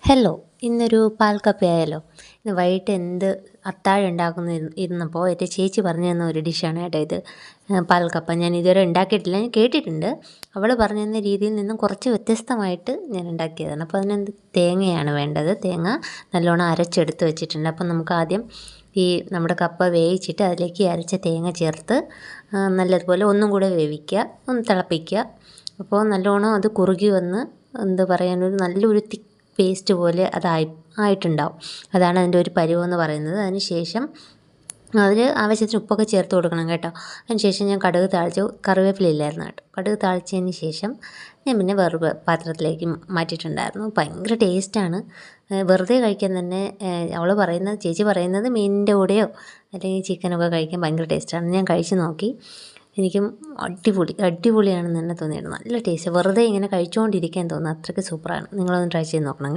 Hello, ഇന്നൊരു പാൽ കാപ്പി ആയാലോ? ഇന്ന് വൈകിട്ട് അത്താഴം ഉണ്ടാക്കുന്നു ഇരുന്നപ്പോൾ എൻ്റെ ചേച്ചി പറഞ്ഞു തന്ന ഒരു ഡിഷാണ് കേട്ടോ ഇത്. പാൽ കപ്പ ഞാൻ ഇതുവരെ ഉണ്ടാക്കിയിട്ടില്ല, ഞാൻ കേട്ടിട്ടുണ്ട്. അവൾ പറഞ്ഞു തന്ന രീതിയിൽ നിന്നും കുറച്ച് വ്യത്യസ്തമായിട്ട് ഞാൻ ഉണ്ടാക്കിയതാണ്. അപ്പോൾ തേങ്ങയാണ് വേണ്ടത്. തേങ്ങ നല്ലോണം അരച്ചെടുത്ത് വെച്ചിട്ടുണ്ട്. അപ്പം നമുക്ക് ആദ്യം നമ്മുടെ കപ്പ വേവിച്ചിട്ട് അതിലേക്ക് അരച്ച തേങ്ങ ചേർത്ത് നല്ലതുപോലെ ഒന്നും കൂടെ വേവിക്കുക, ഒന്ന് തിളപ്പിക്കുക. അപ്പോൾ നല്ലോണം അത് കുറുകി വന്ന് നല്ലൊരു തിക്ക് പേസ്റ്റ് പോലെ ആയിട്ടുണ്ടാവും. അതാണ് അതിൻ്റെ ഒരു പരുവമെന്ന് പറയുന്നത്. അതിന് ശേഷം അതിൽ ആവശ്യത്തിന് ഉപ്പൊക്കെ ചേർത്ത് കൊടുക്കണം കേട്ടോ. അതിന് ശേഷം ഞാൻ കടുക് താളിച്ചു. കറിവേപ്പില ഇല്ലായിരുന്നു കേട്ടോ. കടുക് താളിച്ചതിന് ശേഷം ഞാൻ പിന്നെ വേറൊരു പാത്രത്തിലേക്ക് മാറ്റിയിട്ടുണ്ടായിരുന്നു. ഭയങ്കര ടേസ്റ്റാണ്. വെറുതെ കഴിക്കാൻ തന്നെ ചേച്ചി പറയുന്നത് മീനിൻ്റെ കൂടെയോ അല്ലെങ്കിൽ ചിക്കനൊക്കെ കഴിക്കാൻ ഭയങ്കര ടേസ്റ്റാണ്. ഞാൻ കഴിച്ച് നോക്കി. എനിക്കും അടിപൊളിയാണെന്ന് തന്നെ തോന്നിയിരുന്നു. നല്ല ടേസ്റ്റ്. വെറുതെ ഇങ്ങനെ കഴിച്ചുകൊണ്ടിരിക്കാൻ തോന്നുന്നു. അത്രയ്ക്ക് സൂപ്പറാണ്. നിങ്ങളൊന്ന് ട്രൈ ചെയ്ത് നോക്കണം.